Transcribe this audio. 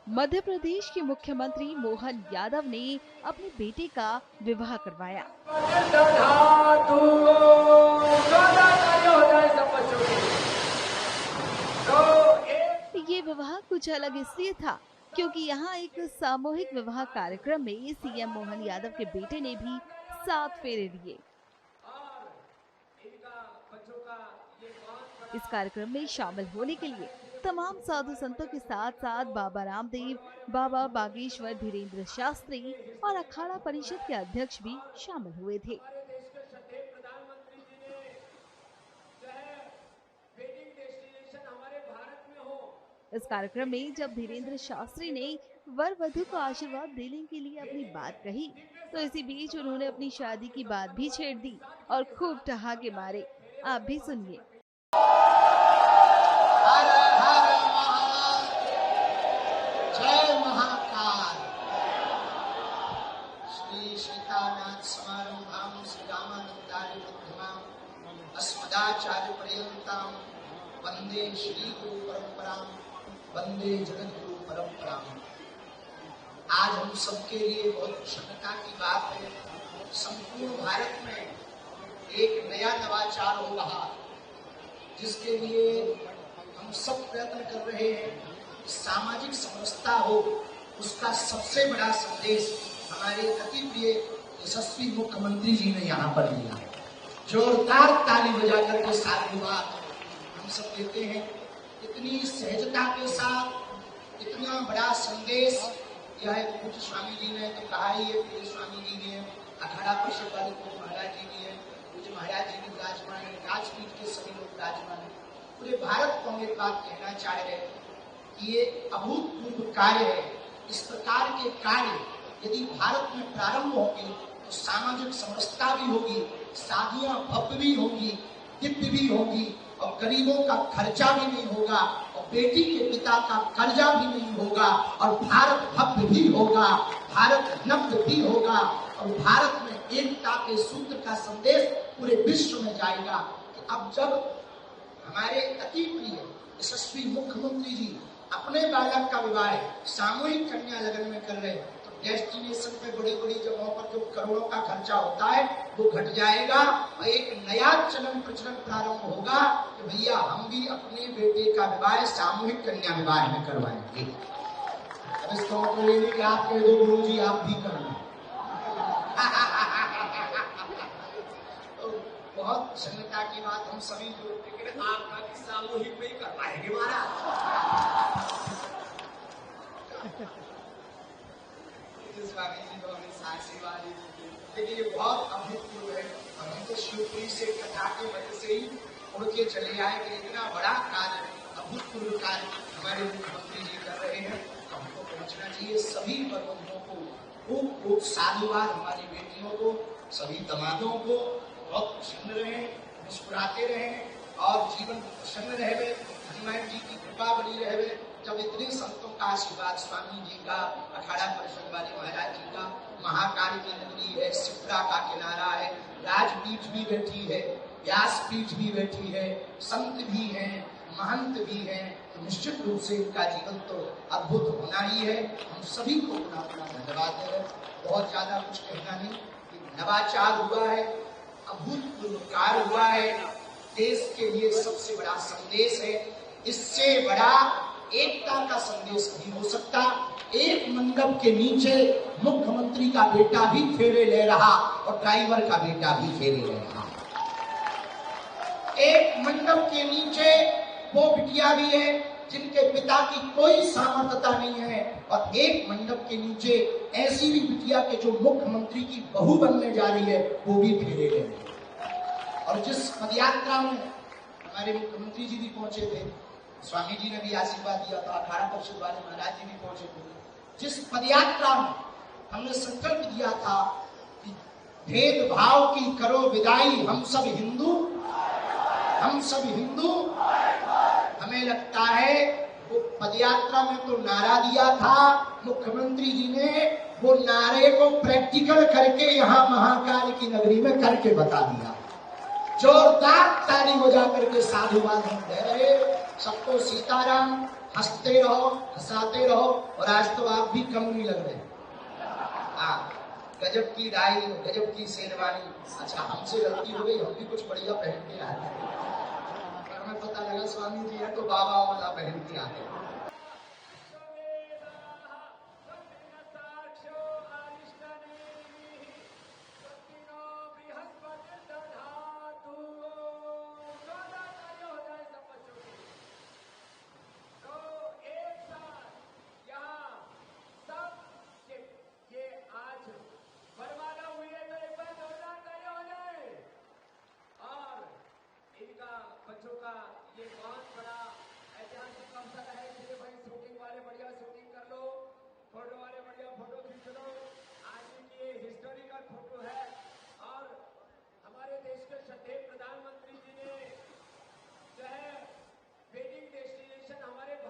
मध्य प्रदेश के मुख्यमंत्री मोहन यादव ने अपने बेटे का विवाह करवाया। ये विवाह कुछ अलग इसलिए था क्योंकि यहाँ एक सामूहिक विवाह कार्यक्रम में सीएम मोहन यादव के बेटे ने भी 7 फेरे लिए। इस कार्यक्रम में शामिल होने के लिए तमाम साधु संतों के साथ साथ बाबा रामदेव, बाबा बागेश्वर धीरेन्द्र शास्त्री और अखाड़ा परिषद के अध्यक्ष भी शामिल हुए थे। इस कार्यक्रम में जब धीरेन्द्र शास्त्री ने वर वधु को आशीर्वाद देने के लिए अपनी बात कही, तो इसी बीच उन्होंने अपनी शादी की बात भी छेड़ दी और खूब ठहाके मारे। आप भी सुनिए। जय महाकाल। श्री सीतानाथ समारंभां श्री रामानंदार्य मध्यमां अस्मदाचार्य पर्यन्तां वंदे श्री गुरु परंपरां वंदे जगत गुरु परंपरां। आज हम सबके लिए बहुत प्रसन्नता की बात है, संपूर्ण भारत में एक नया नवाचार हो रहा, जिसके लिए हम सब प्रयत्न कर रहे हैं। सामाजिक समरसता हो, उसका सबसे बड़ा संदेश हमारे अति प्रिय यशस्वी मुख्यमंत्री जी ने यहाँ पर दिया है। जोरदार ताली बजाकर के साधुवाद हम सब देते हैं। इतनी सहजता के साथ इतना बड़ा संदेश यह पूज्य स्वामी जी ने तो कहा ही है, पूज्य स्वामी जी ने, अखाड़ा परिषद वाले को महाराज जी ने, पूज्य महाराज जी भी विराजमान है, राजपीठ के सभी लोग विराजमान है। पूरे भारत को हम एक बात कहना चाह रहे हैं कि ये अभूतपूर्व कार्य है। इस प्रकार के कार्य यदि भारत में प्रारंभ होंगे तो सामाजिक समरसता भी होगी, शादियां भव्य भी होगी, दिव्य भी होगी, और गरीबों का खर्चा भी नहीं होगा, और बेटी के पिता का कर्जा भी नहीं होगा, और भारत भव्य भी होगा, भारत नव्य भी होगा, और भारत में एकता के सूत्र का संदेश पूरे विश्व में जाएगा। कि अब जब हमारे अति प्रिय यशस्वी मुख्यमंत्री जी अपने बालक का विवाह सामूहिक कन्या लगन में कर रहे हैं, तो डेस्टिनेशन पे बड़ी बड़ी जगहों पर जो करोड़ों का खर्चा होता है वो घट जाएगा, और एक नया चलन प्रचलन प्रारंभ होगा कि भैया हम भी अपने बेटे का विवाह सामूहिक कन्या विवाह में करवाएंगे। अब इसका मतलब ये नहीं कि आप कह दो गुरु जी आप भी करना। बहुत प्रसन्नता की बात, हम सभी लोग आपका सामूहिक में ही करवाएंगे स्वामी जी तो हमें आशीर्वाद दी, लेकिन ये बहुत अभूतपूर्व है। हम तो शिवपुरी से कथा के वजह से ही उड़ के चले आए कि इतना बड़ा कार्य, अभूतपूर्व कार्य हमारे मुख्यमंत्री जी कर रहे हैं। हमको पहुंचना चाहिए। सभी वर्गों को खूब खूब साधुवाद, हमारी बेटियों को, सभी दामादों को बहुत प्रसन्न रहे, मुस्कुराते रहे और जीवन प्रसन्न रहे। हनुमान जी की कृपा बनी रहे। जब इतने संतों का आशीर्वाद, स्वामी जी का, अखाड़ा परिषद वाले महाराज जी का, महाकाल की नगरी है, सिपरा का किनारा है, राजपीठ भी बैठी है, व्यासपीठ भी बैठी है, संत भी हैं, महंत भी हैं, तो निश्चित रूप से इनका जीवन तो अद्भुत होना ही है। हम सभी को अपना धन्यवाद है। बहुत ज्यादा कुछ कहना नहीं। नवाचार हुआ है, अभूतपूर्व कार्य हुआ है, देश के लिए सबसे बड़ा संदेश है। इससे बड़ा एकता का संदेश नहीं हो सकता। एक मंडप के नीचे मुख्यमंत्री का बेटा भी फेरे ले रहा और ड्राइवर का बेटा भी फेरे ले रहा। एक मंडप के नीचे वो बिटिया भी है जिनके पिता की कोई सामर्थ्यता नहीं है, और एक मंडप के नीचे ऐसी भी बिटिया के जो मुख्यमंत्री की बहू बनने जा रही है वो भी फेरे ले रही है। और जिस पदयात्रा में हमारे मुख्यमंत्री जी भी पहुंचे थे, स्वामी जी ने भी आशीर्वाद दिया था, अखाड़ा परिषद वाले महाराज जी भी पहुंचे थे। जिस पदयात्रा में हमने संकल्प दिया था कि भेदभाव की करो विदाई, हम सब हिंदू, हम सब हिंदू, हमें लगता है वो पदयात्रा में तो नारा दिया था मुख्यमंत्री जी ने, वो नारे को प्रैक्टिकल करके यहाँ महाकाल की नगरी में करके बता दिया। जोरदार ताली बजा करके साधुवाद हम दे रहे। सबको सीताराम, हंसते रहो, हंसाते रहो। और आज तो आप भी कम नहीं लग रहे। हाँ, गजब की डाई, गजब की शेरवानी। अच्छा, हमसे गलती हो गई, हम भी कुछ बढ़िया पहन के आए। हमें पता लगा स्वामी जी है तो बाबा